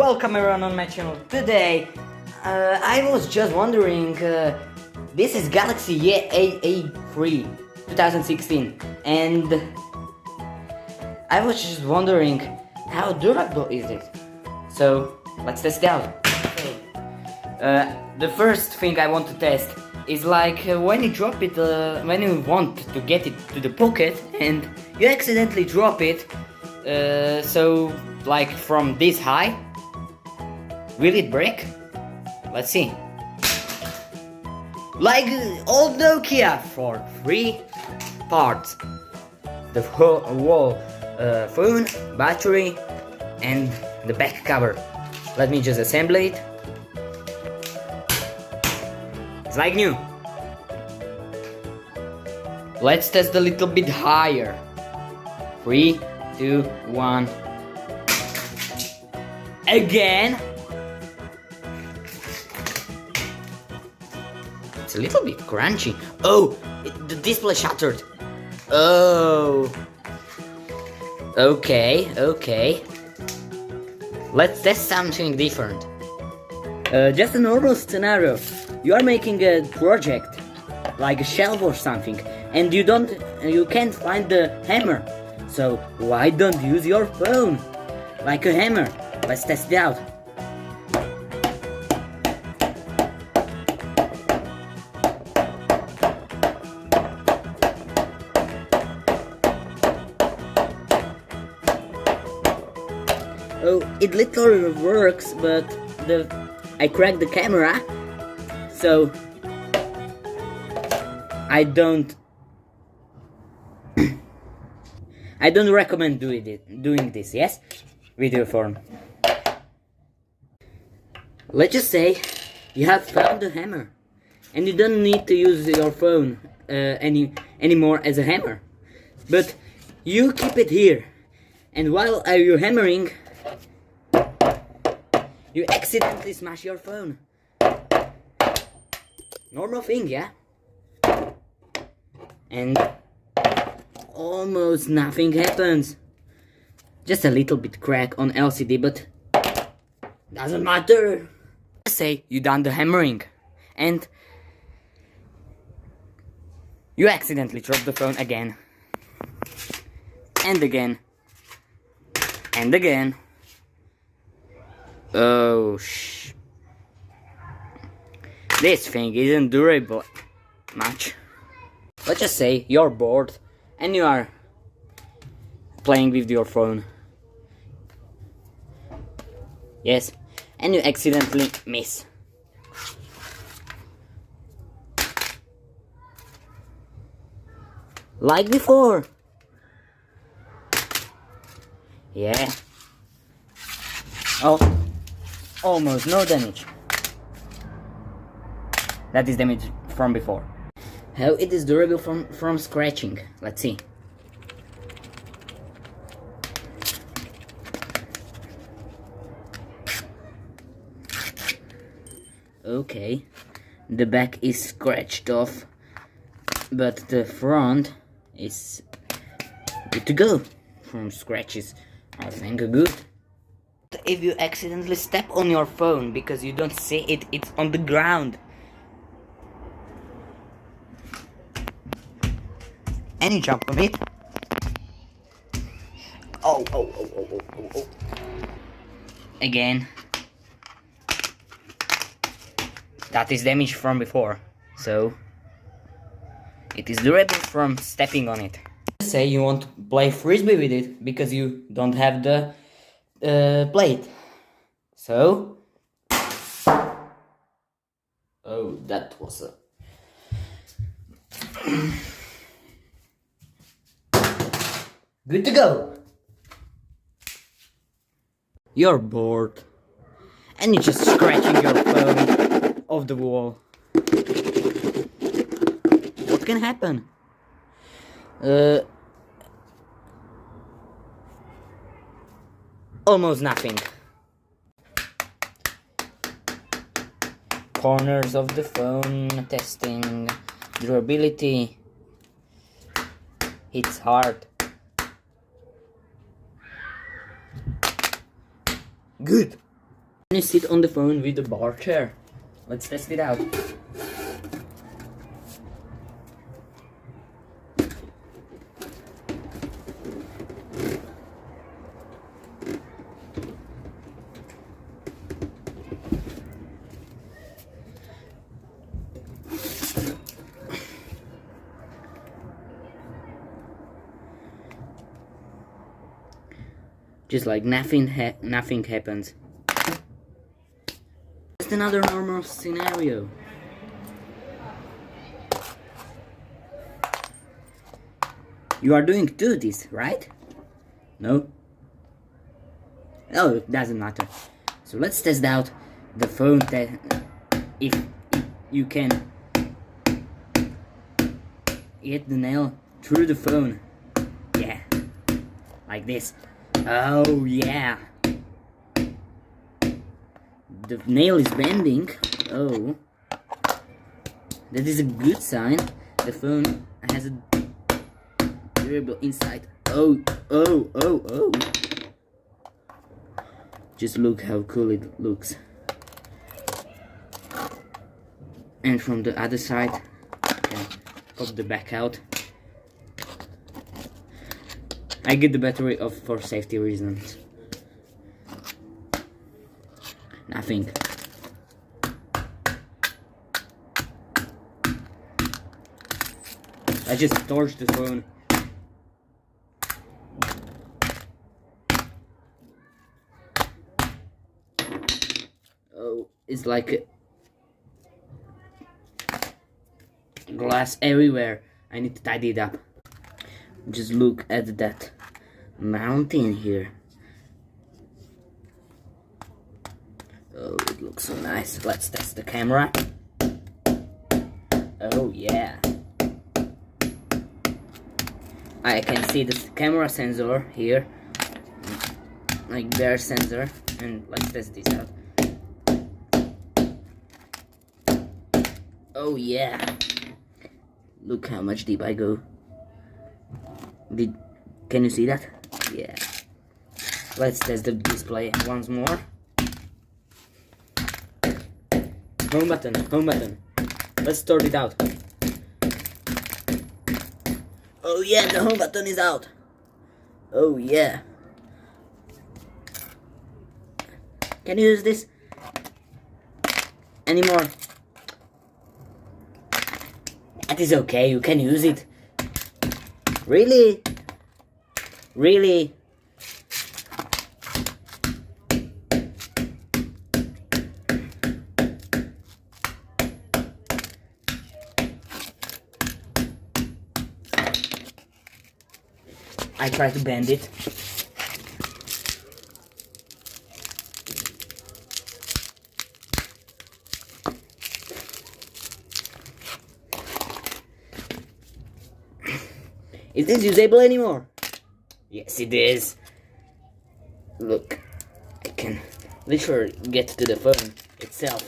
welcome everyone on my channel. Today, I was just wondering, this is Galaxy A3 2016, and I was just wondering, how durable is it? So, let's test it out. The first thing I want to test is like when you drop it, when you want to get it to the pocket and you accidentally drop it, so like from this high, will it break? Let's see. Like old Nokia for 3 parts: the whole phone, battery, and the back cover. Let me just assemble it. It's like new. Let's test a little bit higher. 3, 2, 1. Again. It's a little bit crunchy. Oh, the display shattered. Oh. Okay. Let's test something different. Just a normal scenario. You are making a project, like a shelf or something, and you can't find the hammer. So why don't use your phone like a hammer? Let's test it out. Oh, it literally works, but I cracked the camera, so I don't recommend doing this, yes, with your phone. Let's just say you have found the hammer, and you don't need to use your phone anymore as a hammer, but you keep it here, and while you're hammering, you accidentally smash your phone. Normal thing, yeah? And almost nothing happens. Just a little bit crack on LCD, but doesn't matter. Let's say you done the hammering and you accidentally drop the phone again and again and again. Oh, this thing isn't durable much. Let's just say you're bored and you are playing with your phone. Yes, and you accidentally miss. Like before. Yeah. Oh. Almost no damage. That is damage from before. How it is durable from scratching? Let's see. Okay, the back is scratched off, but the front is good to go. From scratches, I think good. If you accidentally step on your phone because you don't see it, it's on the ground, and you jump on it. Oh. Again. That is damage from before, so it is durable from stepping on it. Let's say you want to play frisbee with it because you don't have the plate. So, oh, that was a good to go. You're bored and you're just scratching your phone off the wall. What can happen? Almost nothing. Corners of the phone, testing, durability. It's hard. Good. Can you sit on the phone with the bar chair? Let's test it out. Just like nothing happens. Just another normal scenario. You are doing this, right? No? Oh, it doesn't matter. So let's test out the phone if you can hit the nail through the phone. Yeah. Like this. Oh yeah. The nail is bending. Oh. That is a good sign. The phone has a durable inside. Oh. Just look how cool it looks. And from the other side, okay, pop the back out. I get the battery off for safety reasons. Nothing. I just torched the phone. Oh, it's like glass everywhere. I need to tidy it up. Just look at that mountain here. Oh, it looks so nice. Let's test the camera. Oh yeah. I can see the camera sensor here. Like their sensor. And let's test this out. Oh yeah. Look how much deep I go. Can you see that? Yeah. Let's test the display once more. Home button. Let's sort it out. Oh yeah, the home button is out. Oh yeah. Can you use this anymore? That is okay, you can use it. Really? Really? I try to bend it. Is this usable anymore? Yes, it is. Look, I can literally get to the phone itself.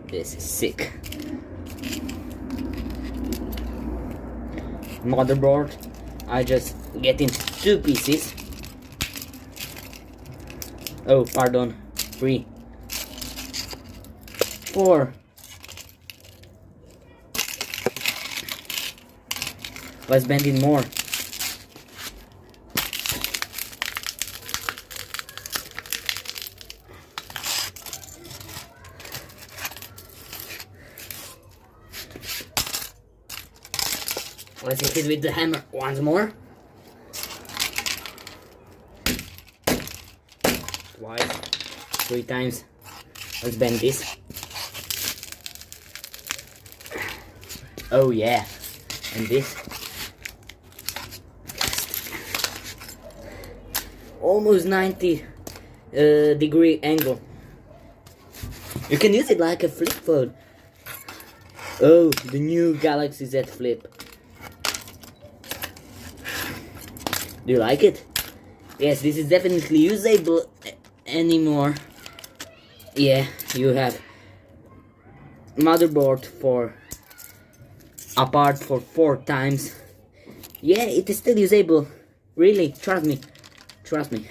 This is sick. Motherboard, I just get into 2 pieces. Oh, pardon, 3, 4. Let's bend it more. Let's hit it with the hammer once more. Twice. 3 times. Let's bend this. Oh yeah. And this. Almost 90 degree angle. You can use it like a flip phone. Oh, the new Galaxy Z Flip. Do you like it? Yes, this is definitely usable anymore. Yeah, you have motherboard for apart for 4 times. Yeah, it is still usable. Really, trust me. Trust me.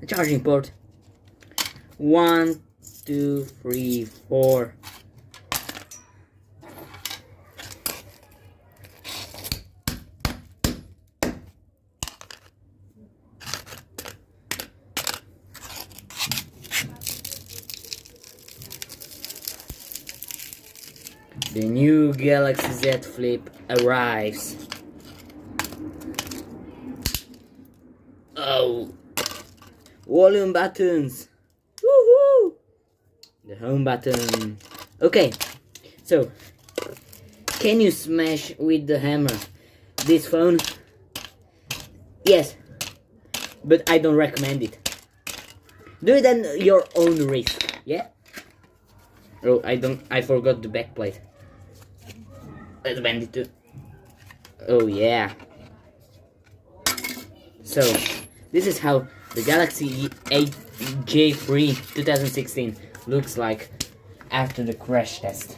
a charging port. 1, 2, 3, 4. The new Galaxy Z Flip arrives. Oh, volume buttons. Woohoo! The home button. Okay, so can you smash with the hammer this phone? Yes, but I don't recommend it. Do it at your own risk. Yeah. Oh, I forgot the backplate. Let's bend it too. Oh yeah. So, this is how the Galaxy J3 2016 looks like after the crash test.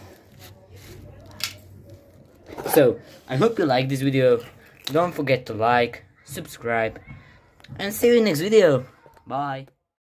So, I hope you like this video. Don't forget to like, subscribe, and see you in next video. Bye.